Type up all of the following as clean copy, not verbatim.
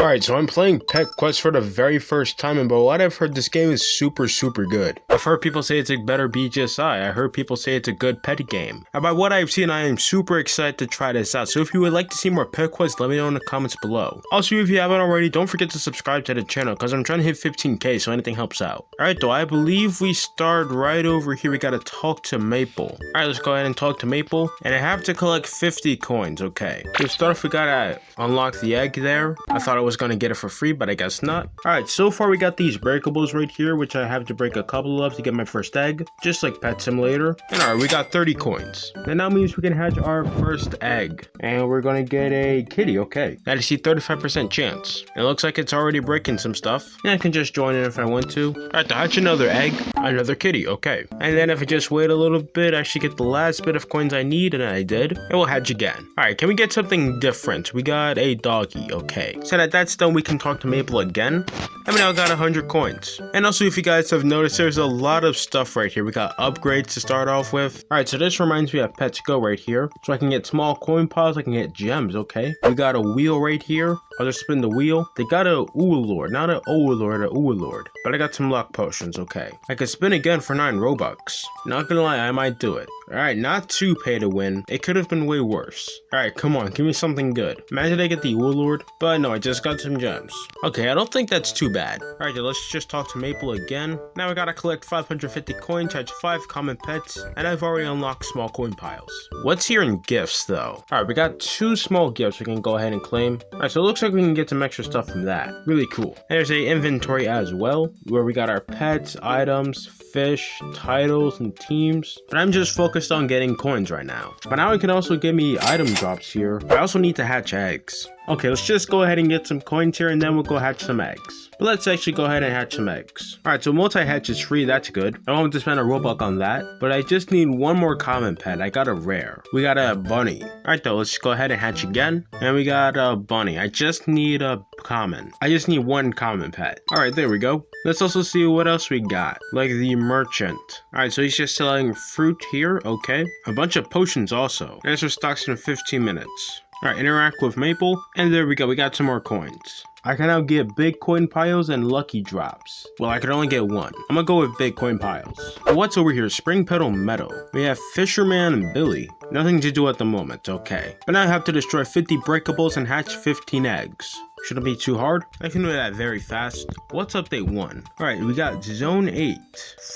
Alright, so I'm playing Pet Quest for the very first time, and by what I've heard, this game is super good. I've heard people say it's a better BGSI, I heard people say it's a good pet game. And by what I've seen, I am super excited to try this out, so if you would like to see more Pet Quest, let me know in the comments below. Also, if you haven't already, don't forget to subscribe to the channel, because I'm trying to hit 15k, so anything helps out. Alright though, I believe we start right over here. We gotta talk to Maple. Alright, let's go ahead and talk to Maple, and I have to collect 50 coins, okay. To start off, we gotta unlock the egg there. I thought I was gonna get it for free, but I guess not. Alright, so far we got these breakables right here, which I have to break a couple of to get my first egg, just like Pet Simulator. And alright, we got 30 coins. And that means we can hatch our first egg. And we're gonna get a kitty, okay. Now to see 35% chance. It looks like it's already breaking some stuff. And I can just join in if I want to. Alright, to hatch another egg, another kitty, okay. And then if I just wait a little bit, I should get the last bit of coins I need, and I did. And we'll hatch again. Alright, can we get something different? We got a doggy, okay. So that that's done, we can talk to Maple again. I mean, I got 100 coins. And also, if you guys have noticed, there's a lot of stuff right here. We got upgrades to start off with. Alright, so this reminds me of Pets Go right here. So I can get small coin piles, I can get gems, okay. We got a wheel right here. I'll just spin the wheel. They got a Oolord, not an Oolord, a Oolord. But I got some luck potions, okay. I could spin again for 9 Robux. Not gonna lie, I might do it. Alright, not too pay to win. It could have been way worse. Alright, come on, give me something good. Imagine I get the Oolord, but no, I just got some gems. Okay, I don't think that's too bad. Alright, let's just talk to Maple again. Now I gotta collect 550 coins, charge 5 common pets, and I've already unlocked small coin piles. What's here in gifts though? Alright, we got 2 small gifts we can go ahead and claim. Alright, so it looks like we can get some extra stuff from that. Really cool. And there's a inventory as well, where we got our pets, items, fish, titles, and teams. But I'm just focused on getting coins right now. But now it can also give me item drops here. I also need to hatch eggs. Okay, let's just go ahead and get some coins here, and then we'll go hatch some eggs. But let's actually go ahead and hatch some eggs. Alright, so multi-hatch is free, that's good. I don't have to spend a Robux on that. But I just need one more common pet. I got a rare. We got a bunny. Alright though, let's go ahead and hatch again. And we got a bunny. I just need a common. I just need one common pet. Alright, there we go. Let's also see what else we got. Like the merchant. Alright, so he's just selling fruit here, okay. A bunch of potions also. Answer stocks in 15 minutes. Alright, interact with Maple, and there we go, we got some more coins. I can now get big coin piles and lucky drops. Well, I could only get one. I'm gonna go with big coin piles. But what's over here? Spring Petal Meadow. We have Fisherman and Billy. Nothing to do at the moment, okay. But now I have to destroy 50 breakables and hatch 15 eggs. Shouldn't be too hard. I can do that very fast. What's update 1? Alright, we got Zone 8.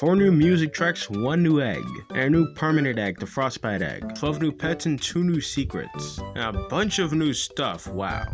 4 new music tracks, 1 new egg. And a new permanent egg, the frostbite egg. 12 new pets and 2 new secrets. And a bunch of new stuff, wow.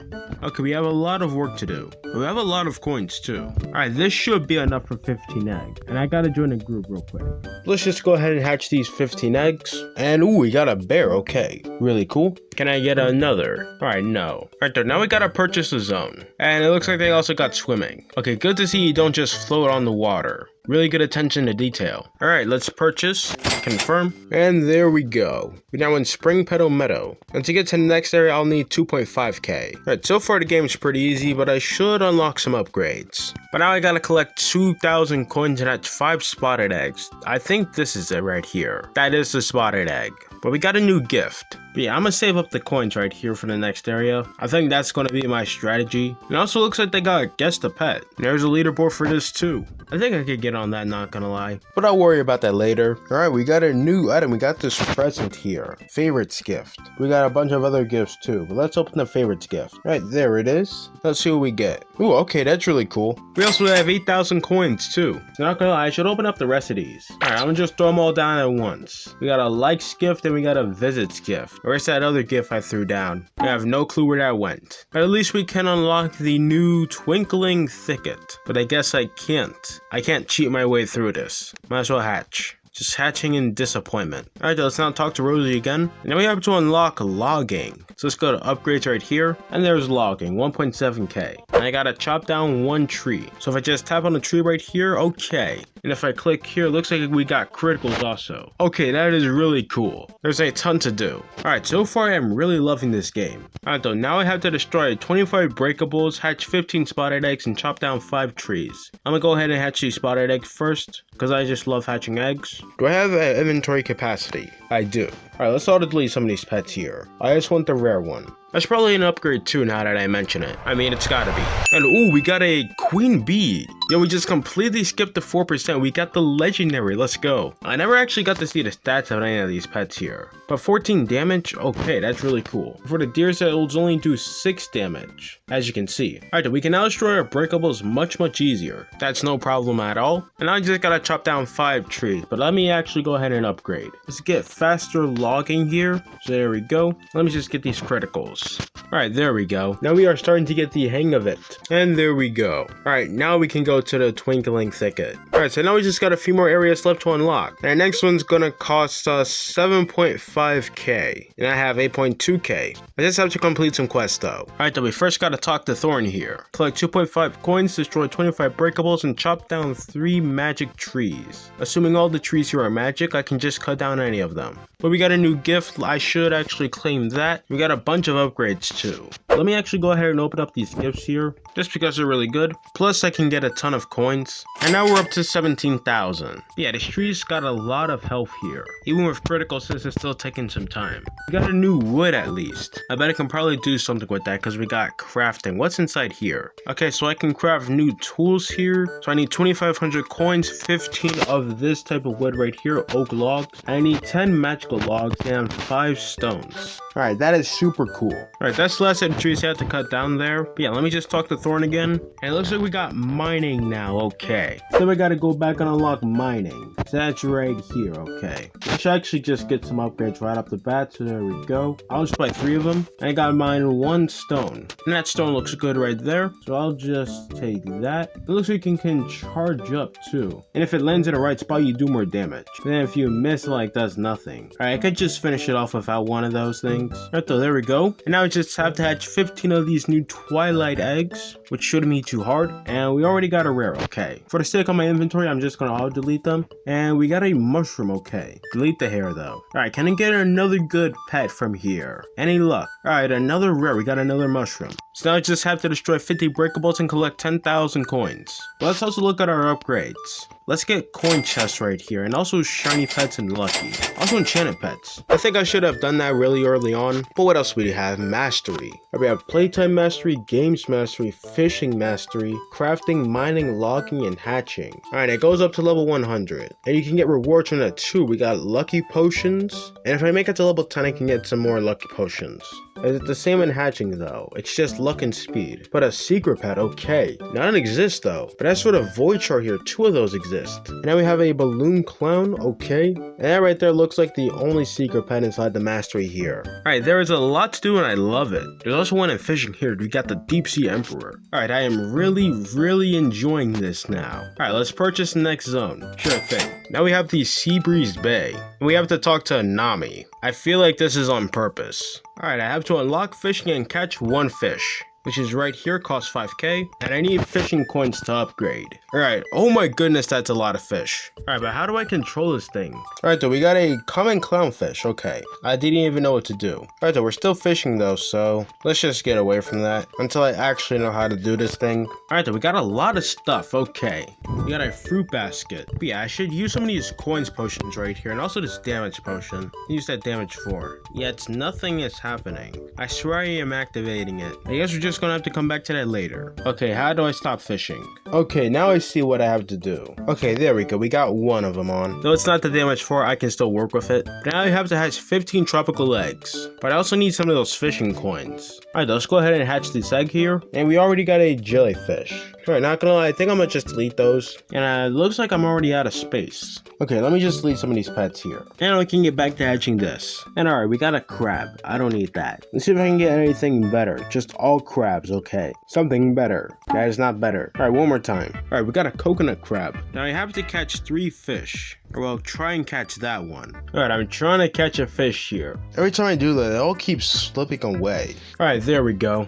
Okay, we have a lot of work to do. We have a lot of coins too. Alright, this should be enough for 15 eggs. And I gotta join a group real quick. Let's just go ahead and hatch these 15 eggs. And ooh, we got a bear, okay. Really cool. Can I get another? Alright, no. Alright though, now we gotta purchase a zone. And it looks like they also got swimming. Okay, good to see you don't just float on the water. Really good attention to detail. Alright, let's purchase, confirm, and there we go. We're now in Spring Petal Meadow. And to get to the next area, I'll need 2.5k. Alright, so far the game's pretty easy, but I should unlock some upgrades. But now I gotta collect 2,000 coins and hatch 5 spotted eggs. I think this is it right here. That is the spotted egg. But we got a new gift. But yeah, I'm gonna save up the coins right here for the next area. I think that's gonna be my strategy. It also looks like they got Guess the Pet. There's a leaderboard for this too. I think I could get on that, not gonna lie. But I'll worry about that later. Alright, we got a new item. We got this present here. Favorites gift. We got a bunch of other gifts too. But let's open the favorites gift. Alright, there it is. Let's see what we get. Ooh, okay, that's really cool. We also have 8,000 coins too. Not gonna lie, I should open up the rest of these. Alright, I'm gonna just throw them all down at once. We got a likes gift and we got a visits gift. Where's that other gift I threw down? I have no clue where that went. But at least we can unlock the new Twinkling Thicket. But I guess I can't. I can't cheat my way through this. Might as well hatch. Just hatching in disappointment. Alright, let's now talk to Rosie again. And now we have to unlock logging. So let's go to upgrades right here. And there's logging, 1.7k. And I gotta chop down 1 tree. So if I just tap on the tree right here, okay. And if I click here, it looks like we got criticals also. Okay, that is really cool. There's a ton to do. Alright, so far I am really loving this game. Alright though, now I have to destroy 25 breakables, hatch 15 spotted eggs, and chop down 5 trees. I'm gonna go ahead and hatch these spotted eggs first, because I just love hatching eggs. Do I have inventory capacity? I do. Alright, let's auto delete some of these pets here. I just want the rare one. That's probably an upgrade too now that I mention it. I mean, it's gotta be. And ooh, we got a queen bee. Yo, we just completely skipped the 4%. We got the legendary. Let's go. I never actually got to see the stats of any of these pets here. But 14 damage? Okay, that's really cool. For the deers, it will only do 6 damage, as you can see. Alright, we can now destroy our breakables much easier. That's no problem at all. And I just gotta chop down 5 trees. But let me actually go ahead and upgrade. Let's get faster logging here. So there we go. Let me just get these criticals. Alright, there we go. Now we are starting to get the hang of it. And there we go. Alright, now we can go to the Twinkling Thicket. Alright, so now we just got a few more areas left to unlock. And the next one's gonna cost us 7.5k. And I have 8.2k. I just have to complete some quests though. Alright, then we first gotta talk to Thorn here. Collect 2.5 coins, destroy 25 breakables, and chop down 3 magic trees. Assuming all the trees here are magic, I can just cut down any of them. But we got a new gift. I should actually claim that. We got a bunch of upgrades too. Let me actually go ahead and open up these gifts here, just because they're really good. Plus I can get a ton of coins. And now we're up to 17,000. Yeah, this tree's got a lot of health here, even with critical since it's still taking some time. We got a new wood at least. I bet I can probably do something with that because we got crafting. What's inside here? Okay, so I can craft new tools here. So I need 2,500 coins, 15 of this type of wood right here, oak logs. I need 10 magical logs and 5 stones. Alright, that is super cool. Alright, that's the last set of trees I have to cut down there. But yeah, let me just talk to Thorn again. And it looks like we got mining now, okay. So we gotta go back and unlock mining. So that's right here, okay. I should actually just get some upgrades right off the bat, so there we go. I'll just buy 3 of them. And I got mine 1 stone. And that stone looks good right there. So I'll just take that. It looks like you can charge up too. And if it lands in the right spot, you do more damage. And then if you miss, it like does nothing. Alright, I could just finish it off without one of those things. Alright though, there we go. And now I just have to hatch 15 of these new twilight eggs, which shouldn't be too hard. And we already got a rare, okay. For the sake of my inventory, I'm just gonna auto delete them. And we got a mushroom, okay. Delete the hair though. Alright, can I get another good pet from here? Any luck? Alright, another rare. We got another mushroom. So now I just have to destroy 50 breakables and collect 10,000 coins. Let's also look at our upgrades. Let's get coin chests right here, and also shiny pets and lucky. Also enchanted pets. I think I should have done that really early on, but what else do we have? Mastery. We have playtime mastery, games mastery, fishing mastery, crafting, mining, logging, and hatching. Alright, it goes up to level 100. And you can get rewards from that too. We got lucky potions, and if I make it to level 10, I can get some more lucky potions. It's the same in hatching though, it's just luck and speed. But a secret pet, okay. None exist though, but as for the void chart here, 2 of those exist. And now we have a balloon clown, okay. And that right there looks like the only secret pet inside the mastery here. Alright, there is a lot to do and I love it. There's also one in fishing here. We got the deep sea emperor. Alright, I am really enjoying this now. Alright, let's purchase the next zone. Sure thing. Now we have the Seabreeze Bay. And we have to talk to Nami. I feel like this is on purpose. Alright, I have to unlock fishing and catch 1 fish, which is right here, costs 5k, and I need fishing coins to upgrade. Alright, oh my goodness, that's a lot of fish. Alright, but how do I control this thing? Alright though, we got a common clownfish, okay. I didn't even know what to do. Alright though, we're still fishing though, so let's just get away from that until I actually know how to do this thing. Alright though, we got a lot of stuff, okay. We got a fruit basket. But yeah, I should use some of these coins potions right here, and also this damage potion. Use that damage for. Yeah, it's nothing is happening. I swear I am activating it. I guess we're just gonna have to come back to that later. Okay, how do I stop fishing? Okay, now I see what I have to do. Okay, there we go. We got 1 of them on. Though it's not the damage 4, I can still work with it. But now I have to hatch 15 tropical eggs. But I also need some of those fishing coins. Alright, let's go ahead and hatch this egg here. And we already got a jellyfish. Alright, not gonna lie, I think I'm gonna just delete those. And it looks like I'm already out of space. Okay, let me just delete some of these pets here. And we can get back to hatching this. And alright, we got a crab. I don't need that. Let's see if I can get anything better. Just all crabs, okay. Something better. That is not better. Alright, one more time. Alright, we got a coconut crab. Now I have to catch 3 fish. Or well, try and catch that one. Alright, I'm trying to catch a fish here. Every time I do that, it all keeps slipping away. Alright, there we go.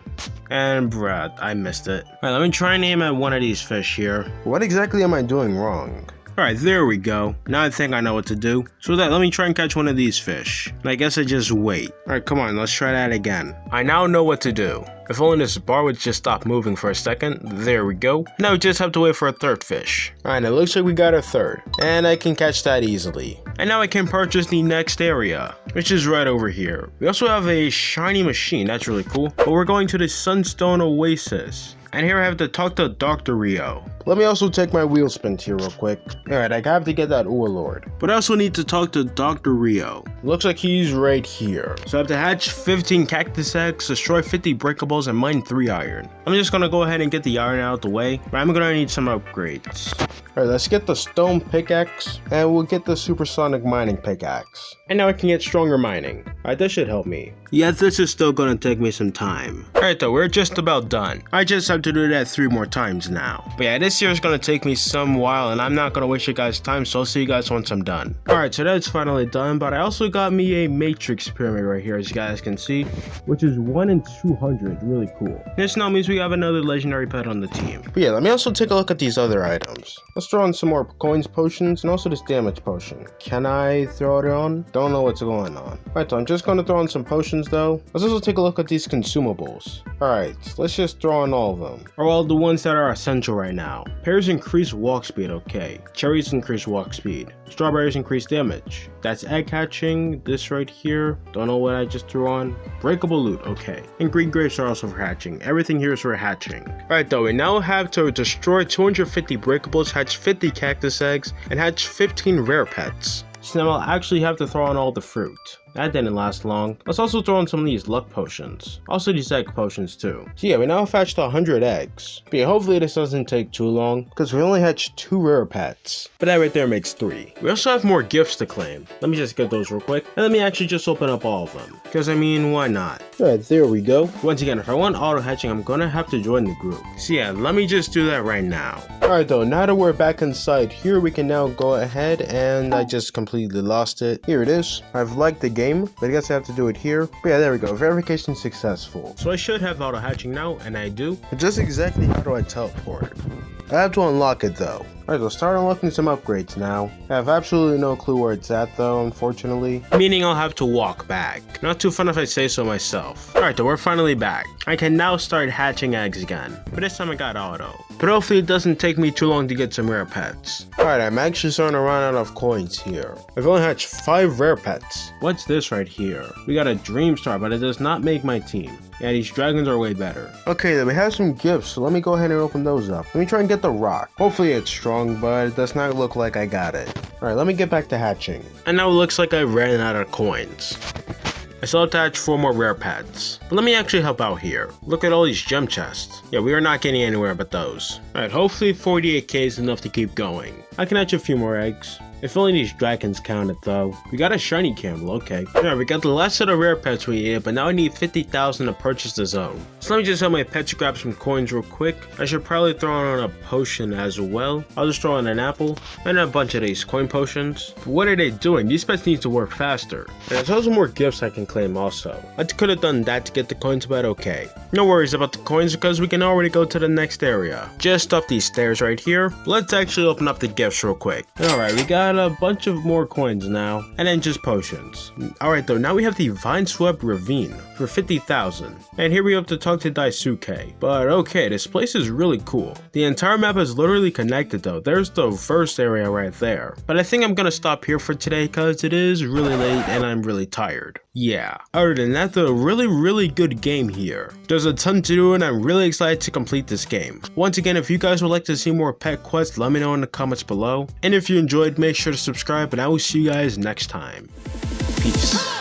And bruh, I missed it. Alright, let me try and aim at one of these fish here. What exactly am I doing wrong? Alright, there we go. Now I think I know what to do. So with that, let me try and catch one of these fish. And I guess I just wait. Alright, come on, let's try that again. I now know what to do. If only this bar would just stop moving for a second. There we go. Now we just have to wait for a third fish. Alright, it looks like we got a third. And I can catch that easily. And now I can purchase the next area, which is right over here. We also have a shiny machine. That's really cool. But we're going to the Sunstone Oasis. And here I have to talk to Dr. Rio. Let me also take my wheel spins here real quick. Alright, I have to get that Lord. But I also need to talk to Dr. Rio. Looks like he's right here. So I have to hatch 15 cactus eggs, destroy 50 breakables, and mine 3 iron. I'm just gonna go ahead and get the iron out of the way, but I'm gonna need some upgrades. Alright, let's get the stone pickaxe, and we'll get the supersonic mining pickaxe. And now I can get stronger mining. Alright, this should help me. Yeah, this is still gonna take me some time. Alright though, we're just about done. I just have to do that 3 more times now. But yeah, this year is gonna take me some while, and I'm not gonna waste your guys' time, so I'll see you guys once I'm done. Alright, so that's finally done, but I also got me a matrix pyramid right here, as you guys can see, which is 1 in 200, really cool. This now means we have another legendary pet on the team. But yeah, let me also take a look at these other items. Let's throw on some more coins potions, and also this damage potion. Can I throw it on? Don't know what's going on. Alright, so I'm just gonna throw on some potions though. Let's also take a look at these consumables. Alright, let's just throw on all of them. Or all the ones that are essential right now. Pears increase walk speed, okay. Cherries increase walk speed. Strawberries increase damage. That's egg hatching. This right here, don't know what I just threw on. Breakable loot, okay. And green grapes are also for hatching. Everything here is for hatching. Alright though, we now have to destroy 250 breakables, hatch 50 cactus eggs, and hatch 15 rare pets. So now I'll actually have to throw on all the fruit. That didn't last long. Let's also throw in some of these luck potions. Also these egg potions too. So yeah, we now have hatched 100 eggs. But yeah, hopefully this doesn't take too long, because we only hatched 2 rare pets. But that right there makes 3. We also have more gifts to claim. Let me just get those real quick. And let me actually just open up all of them. Because I mean, why not? Alright, there we go. Once again, if I want auto hatching, I'm gonna have to join the group. So yeah, let me just do that right now. Alright though, now that we're back inside here, we can now go ahead and I just completely lost it. Here it is. I've liked the game, but I guess I have to do it here. But yeah, there we go. Verification successful. So I should have auto hatching now, and I do. But just exactly how do I teleport? I have to unlock it though. Alright, let's start unlocking some upgrades now. I have absolutely no clue where it's at though, unfortunately. Meaning I'll have to walk back. Not too fun if I say so myself. Alright, though, we're finally back. I can now start hatching eggs again. But this time I got auto. But hopefully it doesn't take me too long to get some rare pets. Alright, I'm actually starting to run out of coins here. I've only hatched 5 rare pets. What's this right here? We got a dream star, but it does not make my team. Yeah, these dragons are way better. Okay, then we have some gifts, so let me go ahead and open those up. Let me try and get the rock. Hopefully it's strong, but it does not look like I got it. Alright, let me get back to hatching. And now it looks like I ran out of coins. I still have to hatch 4 more rare pets. But let me actually help out here. Look at all these gem chests. Yeah, we are not getting anywhere but those. Alright, hopefully 48k is enough to keep going. I can hatch a few more eggs. If only these dragons counted though. We got a shiny candle, okay. Alright, we got the last set of rare pets we needed, but now I need 50,000 to purchase the zone. So let me just help my pets grab some coins real quick. I should probably throw on a potion as well. I'll just throw on an apple and a bunch of these coin potions. But what are they doing? These pets need to work faster. And there's also more gifts I can claim also. I could have done that to get the coins, but okay. No worries about the coins because we can already go to the next area. Just up these stairs right here. Let's actually open up the gifts real quick. Alright, we got a bunch of more coins now, and then just potions. Alright though, now we have the Vine Swept Ravine for 50,000. And here we have to talk to Daisuke. But okay, this place is really cool. The entire map is literally connected though. There's the first area right there. But I think I'm gonna stop here for today because it is really late and I'm really tired. Yeah. Other than that though, really good game here. There's a ton to do and I'm really excited to complete this game. Once again, if you guys would like to see more pet quests, let me know in the comments below. And if you enjoyed, make sure to subscribe and I will see you guys next time. Peace.